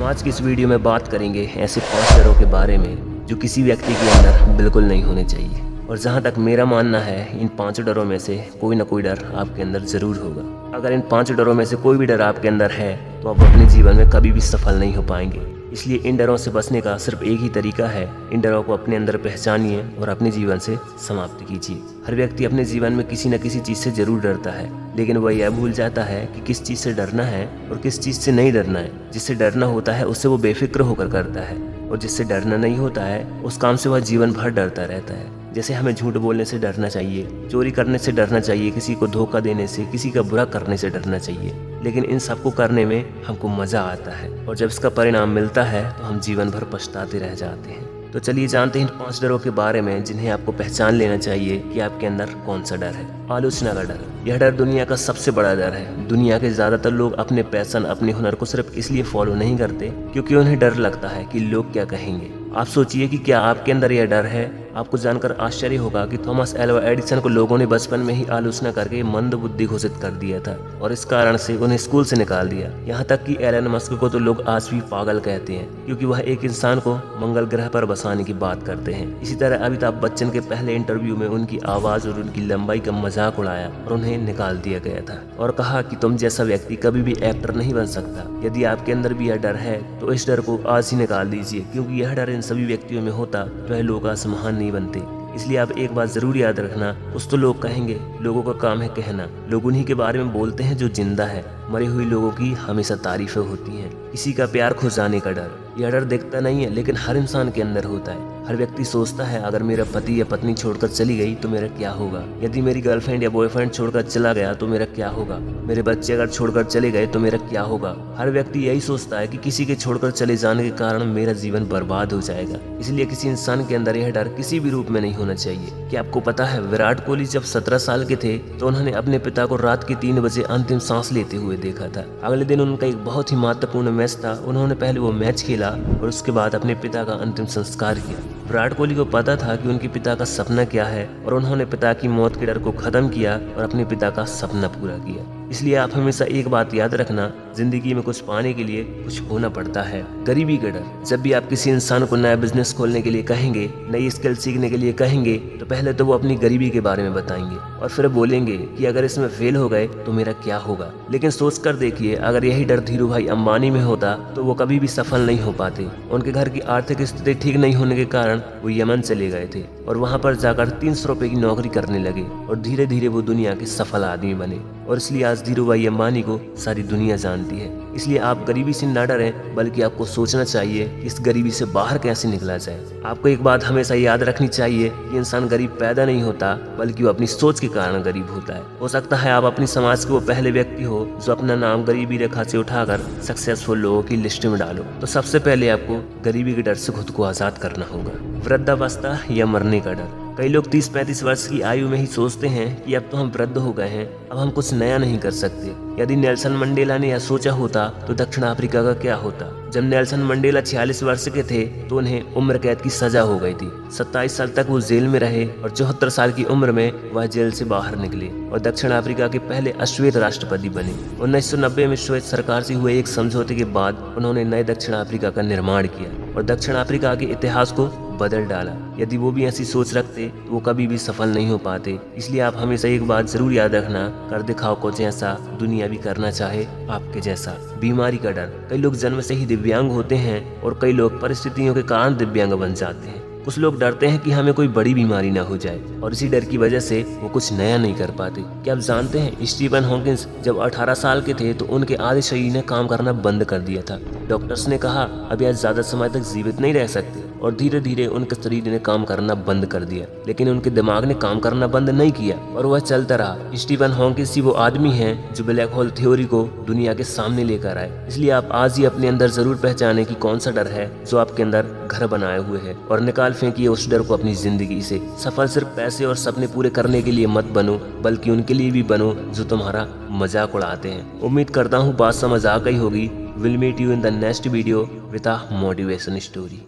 हम आज की इस वीडियो में बात करेंगे ऐसे 5 डरों के बारे में जो किसी व्यक्ति के अंदर बिल्कुल नहीं होने चाहिए। और जहाँ तक मेरा मानना है, इन 5 डरों में से कोई ना कोई डर आपके अंदर ज़रूर होगा। अगर इन 5 डरों में से कोई भी डर आपके अंदर है तो आप अपने जीवन में कभी भी सफल नहीं हो पाएंगे। इसलिए इन डरों से बचने का सिर्फ एक ही तरीका है, इन डरों को अपने अंदर पहचानिए और अपने जीवन से समाप्त कीजिए। हर व्यक्ति अपने जीवन में किसी न किसी चीज़ से जरूर डरता है, लेकिन वह यह भूल जाता है कि किस चीज़ से डरना है और किस चीज़ से नहीं डरना है। जिससे डरना होता है उससे वो बेफिक्र होकर करता है, और जिससे डरना नहीं होता है उस काम से वह जीवन भर डरता रहता है। जैसे हमें झूठ बोलने से डरना चाहिए, चोरी करने से डरना चाहिए, किसी को धोखा देने से, किसी का बुरा करने से डरना चाहिए। लेकिन इन सबको करने में हमको मज़ा आता है, और जब इसका परिणाम मिलता है तो हम जीवन भर पछताते रह जाते हैं। तो चलिए जानते हैं इन 5 डरों के बारे में जिन्हें आपको पहचान लेना चाहिए कि आपके अंदर कौन सा डर है। आलोचना का डर। यह डर दुनिया का सबसे बड़ा डर है। दुनिया के ज़्यादातर लोग अपने पैशन, अपने हुनर को सिर्फ इसलिए फॉलो नहीं करते क्योंकि उन्हें डर लगता है कि लोग क्या कहेंगे। आप सोचिए कि क्या आपके अंदर यह डर है। आपको जानकर आश्चर्य होगा कि थॉमस एल्वा एडिसन को लोगों ने बचपन में ही आलोचना करके मंद बुद्धि घोषित कर दिया था, और इस कारण से उन्हें स्कूल से निकाल दिया। यहाँ तक कि एलन मस्क को तो लोग आज भी पागल कहते हैं, क्योंकि वह एक इंसान को मंगल ग्रह पर बसाने की बात करते हैं। इसी तरह अमिताभ बच्चन के पहले इंटरव्यू में उनकी आवाज और उनकी लंबाई का मजाक उड़ाया और उन्हें निकाल दिया गया था, और कहा कि तुम जैसा व्यक्ति कभी भी एक्टर नहीं बन सकता। यदि आपके अंदर भी यह डर है तो इस डर को आज ही निकाल दीजिए, क्योंकि यह डर इन सभी व्यक्तियों में होता तो वह लोग आज महान नहीं बनते। इसलिए आप एक बात जरूर याद रखना, कुछ तो लोग कहेंगे, लोगों का काम है कहना। लोग उन्हीं के बारे में बोलते हैं जो जिंदा है। मरे हुए लोगों की हमेशा तारीफें होती हैं। किसी का प्यार खो जाने का डर। यह डर दिखता नहीं है, लेकिन हर इंसान के अंदर होता है। हर व्यक्ति सोचता है, अगर मेरा पति या पत्नी छोड़कर चली गई तो मेरा क्या होगा। यदि मेरी गर्लफ्रेंड या बॉयफ्रेंड छोड़कर चला गया तो मेरा क्या होगा। मेरे बच्चे अगर छोड़कर चले गए तो मेरा क्या होगा। हर व्यक्ति यही सोचता है कि किसी के छोड़कर चले जाने के कारण मेरा जीवन बर्बाद हो जाएगा। इसलिए किसी इंसान के अंदर यह डर किसी भी रूप में नहीं होना चाहिए। क्या आपको पता है, विराट कोहली जब 17 साल के थे तो उन्होंने अपने पिता को रात के 3 बजे अंतिम सांस लेते हुए देखा था। अगले दिन उनका एक बहुत ही महत्वपूर्ण मैच था। उन्होंने पहले वो मैच खेला और उसके बाद अपने पिता का अंतिम संस्कार किया। विराट कोहली को पता था कि उनके पिता का सपना क्या है, और उन्होंने पिता की मौत के डर को खत्म किया और अपने पिता का सपना पूरा किया। इसलिए आप हमेशा एक बात याद रखना, जिंदगी में कुछ पाने के लिए कुछ खोना पड़ता है। गरीबी का डर। जब भी आप किसी इंसान को नया बिजनेस खोलने के लिए कहेंगे, नई स्किल सीखने के लिए कहेंगे, तो पहले तो वो अपनी गरीबी के बारे में बताएंगे और फिर बोलेंगे कि अगर इसमें फेल हो गए तो मेरा क्या होगा। लेकिन सोच कर देखिए, अगर यही डर धीरू भाई अंबानी में होता तो वो कभी भी सफल नहीं हो पाते। उनके घर की आर्थिक स्थिति ठीक नहीं होने के कारण वो यमन चले गए थे और वहाँ पर जाकर 300 रुपए की नौकरी करने लगे, और धीरे धीरे वो दुनिया के सफल आदमी बने। और इसलिए आज धीरू भाई अंबानी को सारी दुनिया जानती है। इसलिए आप गरीबी से न डरें, बल्कि आपको सोचना चाहिए कि इस गरीबी से बाहर कैसे निकला जाए। आपको एक बात हमेशा याद रखनी चाहिए कि इंसान गरीब पैदा नहीं होता, बल्कि वो अपनी सोच के कारण गरीब होता है। हो सकता है आप अपनी समाज के वो पहले व्यक्ति हो जो अपना नाम गरीबी रेखा से उठाकर सक्सेसफुल लोगों की लिस्ट में डालो। तो सबसे पहले आपको गरीबी के डर से खुद को आजाद करना होगा। वृद्धावस्था या मरने का डर। कई लोग 30-35 वर्ष की आयु में ही सोचते हैं कि अब तो हम वृद्ध हो गए हैं, अब हम कुछ नया नहीं कर सकते। यदि नेल्सन मंडेला ने यह सोचा होता तो दक्षिण अफ्रीका का क्या होता। जब नेल्सन मंडेला 46 वर्ष के थे तो उन्हें उम्र कैद की सजा हो गई थी। 27 साल तक वो जेल में रहे और 74 साल की उम्र में वह जेल से बाहर निकले और दक्षिण अफ्रीका के पहले अश्वेत राष्ट्रपति बने। 1990 में श्वेत सरकार से हुए एक समझौते के बाद उन्होंने नए दक्षिण अफ्रीका का निर्माण किया और दक्षिण अफ्रीका के इतिहास को बदल डाला। यदि वो भी ऐसी सोच रखते तो वो कभी भी सफल नहीं हो पाते। इसलिए आप हमेशा एक बात जरूर याद रखना, कर दिखाओ को जैसा दुनिया भी करना चाहे आपके जैसा। बीमारी का डर। कई लोग जन्म से ही दिव्यांग होते हैं और कई लोग परिस्थितियों के कारण दिव्यांग बन जाते हैं। कुछ लोग डरते हैं कि हमें कोई बड़ी बीमारी ना हो जाए, और इसी डर की वजह से वो कुछ नया नहीं कर पाते। क्या आप जानते हैं, स्टीफन हॉकिंस जब 18 साल के थे तो उनके आधे शरीर ने काम करना बंद कर दिया था। डॉक्टर्स ने कहा अब यह ज्यादा समय तक जीवित नहीं रह सकते, और धीरे धीरे उनके शरीर ने काम करना बंद कर दिया। लेकिन उनके दिमाग ने काम करना बंद नहीं किया और वह चलता रहा। स्टीफन हॉकिंस ही वो आदमी हैं जो ब्लैक होल थ्योरी को दुनिया के सामने लेकर आए। इसलिए आप आज ही अपने अंदर जरूर पहचाने कि कौन सा डर है जो आपके अंदर घर बनाए हुए है, और निकाल फेंकिए उस डर को अपनी जिंदगी से। सफल सिर्फ पैसे और सपने पूरे करने के लिए मत बनो, बल्कि उनके लिए भी बनो जो तुम्हारा मजाक उड़ाते हैं। उम्मीद करता हूँ बात समझ आ गई होगी। Will meet you in the next video with a motivation story.